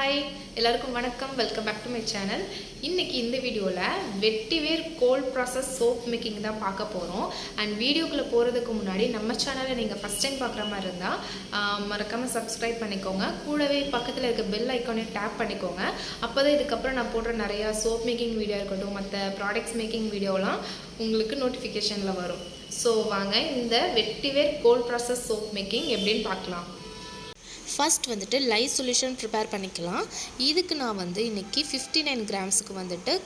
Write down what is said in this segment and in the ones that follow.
Hi எல்லாருக்கும் வணக்கம். Welcome back to my channel. இன்றைக்கி இந்த வீடியோவில் வெட்டிவேர் கோல்ட் ப்ராசஸ் சோப் மேக்கிங் தான் பார்க்க போகிறோம். அண்ட் வீடியோக்குள்ளே போகிறதுக்கு முன்னாடி நம்ம சேனலை நீங்கள் ஃபஸ்ட் டைம் பார்க்குற மாதிரி இருந்தால் மறக்காமல் சப்ஸ்கிரைப் பண்ணிக்கோங்க. கூடவே பக்கத்தில் இருக்க பெல் ஐக்கானே டேப் பண்ணிக்கோங்க. அப்போ தான் இதுக்கப்புறம் நான் போடுற நிறையா சோப் மேக்கிங் வீடியோ இருக்கட்டும், மற்ற ப்ராடக்ட்ஸ் மேக்கிங் வீடியோலாம் உங்களுக்கு நோட்டிஃபிகேஷனில் வரும். ஸோ வாங்க இந்த வெட்டிவேர் கோல்ட் ப்ராசஸ் சோப் மேக்கிங் எப்படின்னு பார்க்கலாம். ஃபர்ஸ்ட் வந்துட்டு லைட் சொல்யூஷன் ப்ரிப்பேர் பண்ணிக்கலாம். இதுக்கு நான் இன்றைக்கி 59 கிராம்ஸுக்கு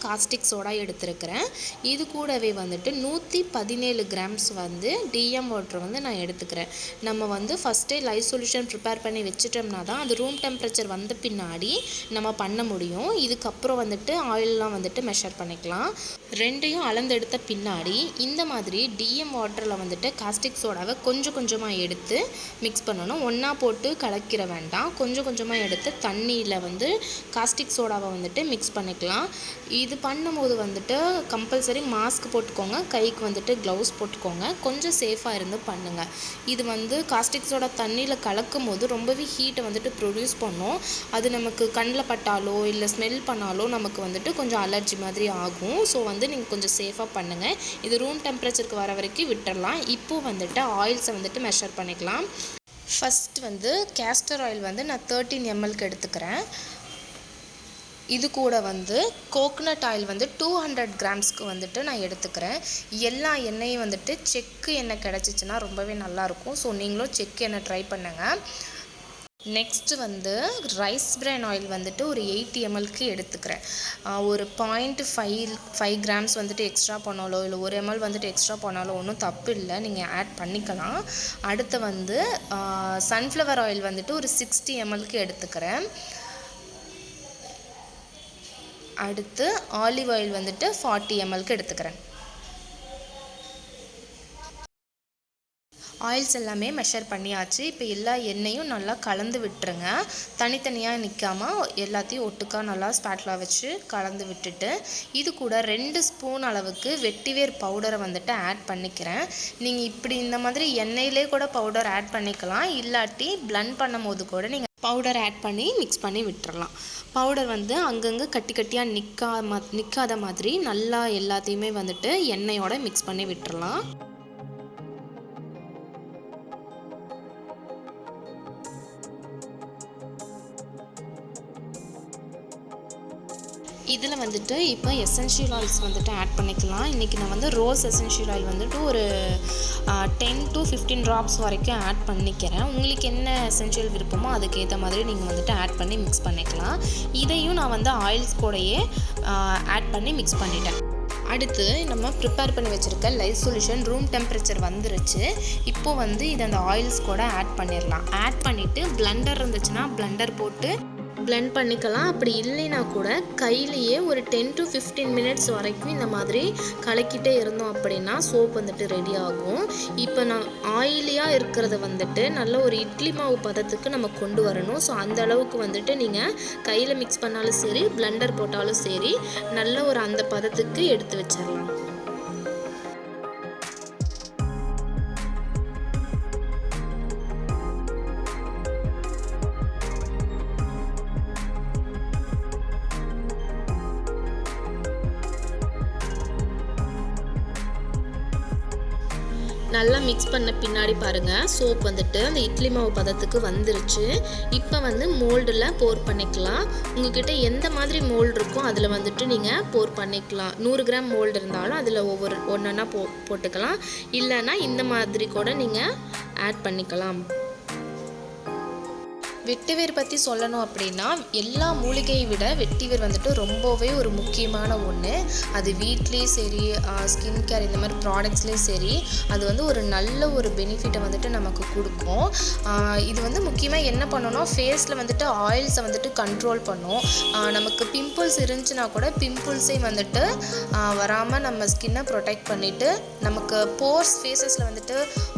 காஸ்டிக் சோடா எடுத்துருக்கிறேன். இது கூடவே 117 கிராம்ஸ் டிஎம் வாட்டர் நான் எடுத்துக்கிறேன். நம்ம ஃபஸ்ட்டே லைட் சொல்யூஷன் ப்ரிப்பேர் பண்ணி வச்சுட்டோம்னா தான் அது ரூம் டெம்பரேச்சர் வந்த பின்னாடி நம்ம பண்ண முடியும். இதுக்கப்புறம் ஆயிலெலாம் மெஷர் பண்ணிக்கலாம். ரெண்டையும் அளந்தெடுத்த பின்னாடி இந்த மாதிரி டிஎம் வாட்டரில் காஸ்டிக் சோடாவை கொஞ்சம் கொஞ்சமாக எடுத்து மிக்ஸ் பண்ணணும். ஒன்றா போட்டு கலக்கி வேண்டாம். கொஞ்சம் கொஞ்சமாக எடுத்து தண்ணியில் காஸ்டிக் சோடாவை மிக்ஸ் பண்ணிக்கலாம். இது பண்ணும்போது கம்பல்சரி மாஸ்க் போட்டுக்கோங்க, கைக்கு க்ளவுஸ் போட்டுக்கோங்க. கொஞ்சம் சேஃபாக இருந்து பண்ணுங்கள். இது காஸ்டிக் சோடா தண்ணியில் கலக்கும் போது ரொம்பவே ஹீட்டை ப்ரொடியூஸ் பண்ணும். அது நமக்கு கண்ணில் பட்டாலோ இல்லை ஸ்மெல் பண்ணாலோ நமக்கு கொஞ்சம் அலர்ஜி மாதிரி ஆகும். ஸோ நீங்கள் கொஞ்சம் சேஃபாக பண்ணுங்கள். இது ரூம் டெம்பரேச்சருக்கு வர வரைக்கும் விட்டுடலாம். இப்போது ஆயில்ஸை மெஷர் பண்ணிக்கலாம். ஃபஸ்ட் கேஸ்டர் ஆயில் நான் 13 ml எடுத்துக்கிறேன். இது கூட கோகனட் ஆயில் 200 கிராம்ஸ்க்கு நான் எடுத்துக்கிறேன். எல்லா எண்ணெயும் செக்கு எண்ணெய் கிடச்சிச்சின்னா ரொம்பவே நல்லாயிருக்கும். ஸோ நீங்களும் செக்கு எண்ணெய் ட்ரை பண்ணுங்கள். நெக்ஸ்ட்டு ரைஸ் பிரான் ஆயில் ஒரு 80 mlக்கு எடுத்துக்கிறேன். ஒரு 0.5 கிராம்ஸ் எக்ஸ்ட்ரா பண்ணாலோ இல்லை 1 ml எக்ஸ்ட்ரா பண்ணாலோ ஒன்றும் தப்பு இல்லை, நீங்கள் ஆட் பண்ணிக்கலாம். அடுத்து சன்ஃப்ளவர் ஆயில் ஒரு 60 mlக்கு எடுத்துக்கிறேன். அடுத்து ஆலிவ் ஆயில் 40 mlக்கு எடுத்துக்கிறேன். ஆயில்ஸ் எல்லாமே மெஷர் பண்ணியாச்சு. இப்போ எல்லா எண்ணெயும் நல்லா கலந்து விட்டுருங்க. தனித்தனியாக நிற்காமல் எல்லாத்தையும் ஒட்டுக்கா நல்லா ஸ்பேட்லா வச்சு கலந்து விட்டுட்டு இது கூட 2 ஸ்பூன் அளவுக்கு வெட்டிவேர் பவுடரை ஆட் பண்ணிக்கிறேன். நீங்கள் இப்படி இந்த மாதிரி எண்ணெயிலே கூட பவுடர் ஆட் பண்ணிக்கலாம். இல்லாட்டி பிளண்ட் பண்ணும் போது கூட நீங்கள் பவுடர் ஆட் பண்ணி மிக்ஸ் பண்ணி விட்டுறலாம். பவுடர் அங்கங்கே கட்டி கட்டியாக நிற்காத மாதிரி நல்லா எல்லாத்தையுமே எண்ணெயோட மிக்ஸ் பண்ணி விட்டுறலாம். இதில் இப்போ எசென்ஷியல் ஆயில்ஸ் ஆட் பண்ணிக்கலாம். இன்றைக்கி நான் ரோஸ் எசென்ஷியல் ஆயில் ஒரு 10 to 15 ட்ராப்ஸ் வரைக்கும் ஆட் பண்ணிக்கிறேன். உங்களுக்கு என்ன எசென்ஷியல் விருப்பமோ அதுக்கேற்ற மாதிரி நீங்கள் ஆட் பண்ணி மிக்ஸ் பண்ணிக்கலாம். இதையும் நான் ஆயில்ஸ் கூடயே ஆட் பண்ணி மிக்ஸ் பண்ணிட்டேன். அடுத்து நம்ம ப்ரிப்பேர் பண்ணி வச்சுருக்க லைட் சொல்யூஷன் ரூம் டெம்பரேச்சர் வந்துருச்சு. இப்போது இதை அந்த ஆயில்ஸ் கூட ஆட் பண்ணிடலாம். ஆட் பண்ணிவிட்டு பிளெண்டர் இருந்துச்சுன்னா பிளெண்டர் போட்டு பிளெண்ட் பண்ணிக்கலாம். அப்படி இல்லைனா கூட கையிலேயே ஒரு 10 to 15 மினிட்ஸ் வரைக்கும் இந்த மாதிரி கலக்கிட்டே இருந்தோம் அப்படின்னா சோப் ரெடி ஆகும். இப்போ நான் ஆயிலியாக இருக்கிறத நல்ல ஒரு இட்லி மாவு பதத்துக்கு நம்ம கொண்டு வரணும். ஸோ அந்த அளவுக்கு நீங்கள் கையில் மிக்ஸ் பண்ணாலும் சரி, பிளெண்டர் போட்டாலும் சரி, நல்ல ஒரு அந்த பதத்துக்கு எடுத்து வச்சிடலாம். நல்லா மிக்ஸ் பண்ண பின்னாடி பாருங்கள் சோப் அந்த இட்லி மாவு பதத்துக்கு வந்துருச்சு. இப்போ மோல்டில் போர் பண்ணிக்கலாம். உங்ககிட்ட எந்த மாதிரி மோல்டு இருக்கோ அதில் நீங்கள் போர் பண்ணிக்கலாம். 100 கிராம் மோல்டு இருந்தாலும் அதில் ஒன்றா போட்டுக்கலாம். இல்லைன்னா இந்த மாதிரி கூட நீங்கள் ஆட் பண்ணிக்கலாம். வெட்டிவேர் பற்றி சொல்லணும் அப்படின்னா எல்லா மூலிகையை விட வெட்டிவேர் ரொம்பவே ஒரு முக்கியமான ஒன்று. அது வீட்லேயும் சரி, ஸ்கின் கேர் இந்த மாதிரி ப்ராடக்ட்ஸ்லேயும் சரி, அது ஒரு நல்ல ஒரு பெனிஃபிட்டை நமக்கு கொடுக்கும். இது முக்கியமாக என்ன பண்ணணும்னா ஃபேஸில் ஆயில்ஸை கண்ட்ரோல் பண்ணும். நமக்கு பிம்பிள்ஸ் இருந்துச்சுன்னா கூட பிம்பிள்ஸே வராமல் நம்ம ஸ்கின்னை ப்ரொடெக்ட் பண்ணிவிட்டு நமக்கு போர்ஸ் ஃபேஸஸில்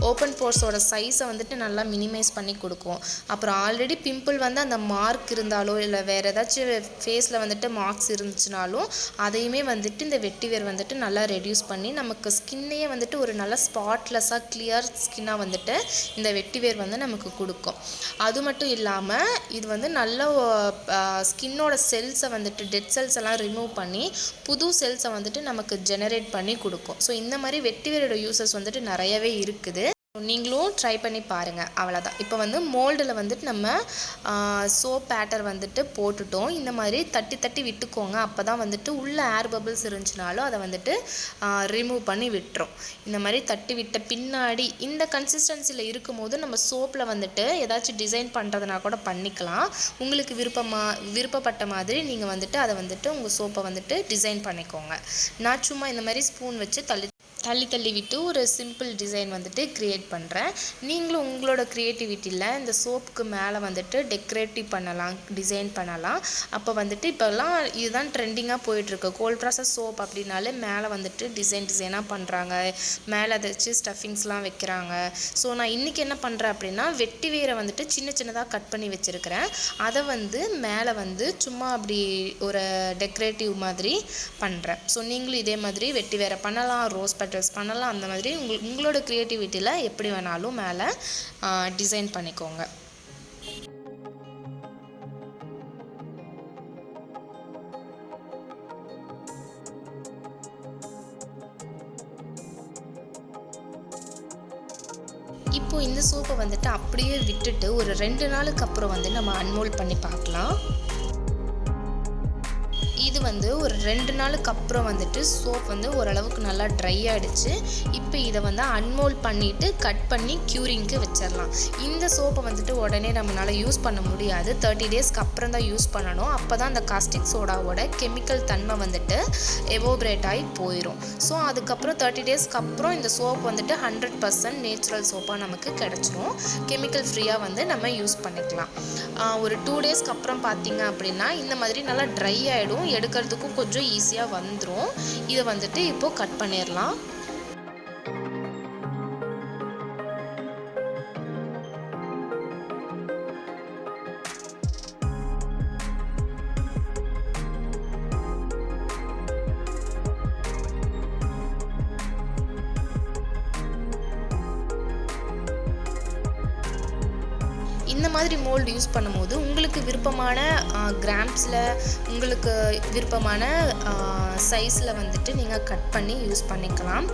ஓப்பன் போர்ஸோட சைஸை நல்லா மினிமைஸ் பண்ணி கொடுக்கும். அப்புறம் ஆல்ரெடி பிம்பிள் வந்து அந்த மார்க் இருந்தாலோ இல்லை வேறு ஏதாச்சும் ஃபேஸில் வந்துட்டு மார்க்ஸ் இருந்துச்சுனாலும் அதையுமே வந்துட்டு இந்த வெட்டிவேர் வந்துட்டு நல்லா ரெடியூஸ் பண்ணி நமக்கு ஸ்கின்னையே வந்துட்டு ஒரு நல்ல ஸ்பாட்லெஸ்ஸாக கிளியர் ஸ்கின்னாக வந்துட்டு இந்த வெட்டிவேர் வந்து நமக்கு கொடுக்கும். அது மட்டும் இல்லாமல் இது வந்து நல்ல ஸ்கின்னோட செல்ஸை வந்துட்டு டெட் செல்ஸ் எல்லாம் ரிமூவ் பண்ணி புது செல்ஸை வந்துட்டு நமக்கு ஜெனரேட் பண்ணி கொடுக்கும். ஸோ இந்த மாதிரி வெட்டிவேரோட யூசஸ் வந்துட்டு நிறையவே இருக்குது. நீங்களும் ட்ரை பண்ணி பாருங்கள். அவ்வளோதான். இப்போ வந்து மோல்டில் வந்துட்டு நம்ம சோப் பேட்டர் வந்துட்டு போட்டுட்டோம். இந்த மாதிரி தட்டி தட்டி விட்டுக்கோங்க. அப்போ தான் வந்துட்டு உள்ள ஏர் பபிள்ஸ் இருந்துச்சுனாலும் அதை வந்துட்டு ரிமூவ் பண்ணி விட்டுரும். இந்த மாதிரி தட்டி விட்ட பின்னாடி இந்த கன்சிஸ்டன்சியில் இருக்கும்போது நம்ம சோப்பில் வந்துட்டு ஏதாச்சும் டிசைன் பண்ணுறதுனா கூட பண்ணிக்கலாம். உங்களுக்கு விருப்பப்பட்ட மாதிரி நீங்கள் வந்துட்டு அதை வந்துட்டு உங்கள் சோப்பை வந்துட்டு டிசைன் பண்ணிக்கோங்க. நான் சும்மா இந்த மாதிரி ஸ்பூன் வச்சு தள்ளி விட்டு ஒரு சிம்பிள் டிசைன் வந்துட்டு க்ரியேட் பண்ணுறேன். நீங்களும் உங்களோட க்ரியேட்டிவிட்டியில் இந்த சோப்புக்கு மேலே வந்துட்டு டெக்கரேட்டிவ் பண்ணலாம், டிசைன் பண்ணலாம். அப்போ வந்துட்டு இப்போல்லாம் இதுதான் ட்ரெண்டிங்காக போயிட்டுருக்கு. கோல்ட் ப்ராசஸ் சோப் அப்படின்னாலே மேலே வந்துட்டு டிசைனாக பண்ணுறாங்க, மேலே அதை வச்சு ஸ்டஃபிங்ஸ்லாம் வைக்கிறாங்க. ஸோ நான் இன்றைக்கி என்ன பண்ணுறேன் அப்படின்னா வெட்டிவேரை வந்துட்டு சின்னதாக கட் பண்ணி வச்சுருக்கிறேன். அதை வந்து மேலே வந்து சும்மா அப்படி ஒரு டெக்கரேட்டிவ் மாதிரி பண்ணுறேன். ஸோ நீங்களும் இதே மாதிரி வெட்டிவேரை பண்ணலாம், ரோஸ் பெட்டல்ஸ் பண்ணலாம். அந்த மாதிரி உங்களோட க்ரியேட்டிவிட்டியில் எப்படி வேணாலும் மேலே டிசைன் பண்ணிக்கோங்க. இப்போ இந்த சோப்பை வந்துட்டு அப்படியே விட்டுட்டு ஒரு 2 நாளுக்கு அப்புறம் வந்து நம்ம அன்மோல்ட் பண்ணி பார்க்கலாம். இது வந்து ஒரு 2 நாளுக்கு அப்புறம் வந்துட்டு சோப் வந்து ஓரளவுக்கு நல்லா ட்ரை ஆகிடுச்சு. இப்போ இதை வந்து அன்மோல்ட் பண்ணிவிட்டு கட் பண்ணி க்யூரிங்க்கு வச்சிடலாம். இந்த சோப்பை வந்துட்டு உடனே நம்மளால் யூஸ் பண்ண முடியாது. 30 டேஸ்க்கு அப்புறம் தான் யூஸ் பண்ணணும். அப்போ தான் அந்த காஸ்டிக் சோடாவோட கெமிக்கல் தன்மை வந்துட்டு எவோப்ரேட் ஆகி போயிடும். ஸோ அதுக்கப்புறம் 30 டேஸ்க்கு அப்புறம் இந்த சோப் வந்துட்டு 100% நேச்சுரல் சோப்பாக நமக்கு கிடச்சிரும். கெமிக்கல் ஃப்ரீயாக வந்து நம்ம யூஸ் பண்ணிக்கலாம். ஒரு 2 டேஸ்க்கு அப்புறம் பார்த்திங்க அப்படின்னா இந்த மாதிரி நல்லா ட்ரை ஆகிடும். எடுக்கிறதுக்கும் கொஞ்சம் ஈஸியாக வந்துடும். இதை வந்துட்டு இப்போது கட் பண்ணிடலாம். இந்த மாதிரி மோல்டு யூஸ் பண்ணும்போது உங்களுக்கு விருப்பமான கிராம்ஸில் உங்களுக்கு விருப்பமான சைஸில் வந்துட்டு நீங்கள் கட் பண்ணி யூஸ் பண்ணிக்கலாம்.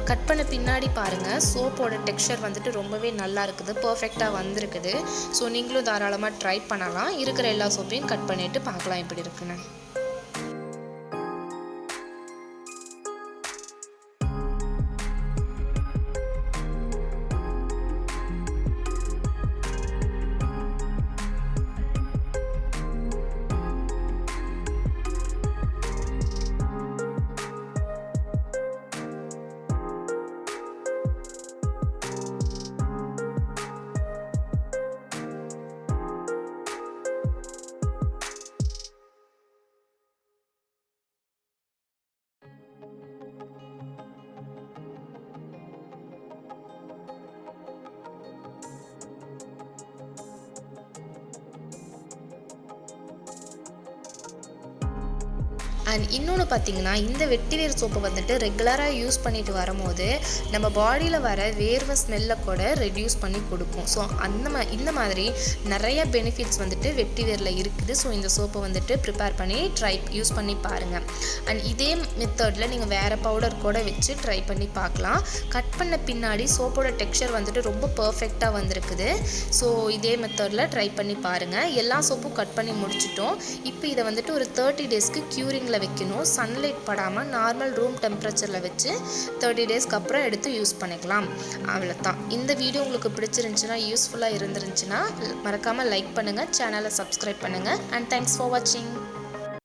கட் பண்ண பின்னாடி பாருங்கள் சோப்போட டெக்ஸ்சர் வந்துட்டு ரொம்பவே நல்லா இருக்குது, பர்ஃபெக்டாக வந்திருக்குது. ஸோ நீங்களும் தாராளமாக ட்ரை பண்ணலாம். இருக்கிற எல்லா சோப்பையும் கட் பண்ணிவிட்டு பார்க்கலாம் எப்படி இருக்குன்னு. அண்ட் இன்னொன்று பார்த்திங்கன்னா இந்த வெட்டிவேர் சோப்பை வந்துட்டு ரெகுலராக யூஸ் பண்ணிட்டு வரும்போது நம்ம பாடியில் வர வேர்வை ஸ்மெல்லை கூட ரெடியூஸ் பண்ணி கொடுக்கும். ஸோ இந்த மாதிரி நிறைய பெனிஃபிட்ஸ் வந்துட்டு வெட்டிவேரில் இருக்குது. ஸோ இந்த சோப்பை வந்துட்டு ப்ரிப்பேர் பண்ணி யூஸ் பண்ணி பாருங்கள். அண்ட் இதே மெத்தடில் நீங்கள் வேறு பவுடர் கூட வச்சு ட்ரை பண்ணி பார்க்கலாம். கட் பண்ண பின்னாடி சோப்போட டெக்ஸ்சர் வந்துட்டு ரொம்ப பர்ஃபெக்டாக வந்திருக்குது. ஸோ இதே மெத்தடில் ட்ரை பண்ணி பாருங்கள். எல்லா சோப்பும் கட் பண்ணி முடிச்சிட்டோம். இப்போ இதை வந்துட்டு ஒரு 30 டேஸ்க்கு க்யூரிங்கில் வைக்கணும். சன்லைட் படாமல் நார்மல் ரூம் டெம்பரேச்சரில் வச்சு 30 டேஸ்க்கு அப்புறம் எடுத்து யூஸ் பண்ணிக்கலாம். அவ்வளோதான். இந்த வீடியோ உங்களுக்கு பிடிச்சிருந்துச்சுன்னா, யூஸ்ஃபுல்லாக இருந்துருந்துச்சுன்னா மறக்காமல் லைக் பண்ணுங்கள், சேனலை சப்ஸ்கிரைப் பண்ணுங்கள். அண்ட் தேங்க்ஸ் ஃபார் வாட்சிங்.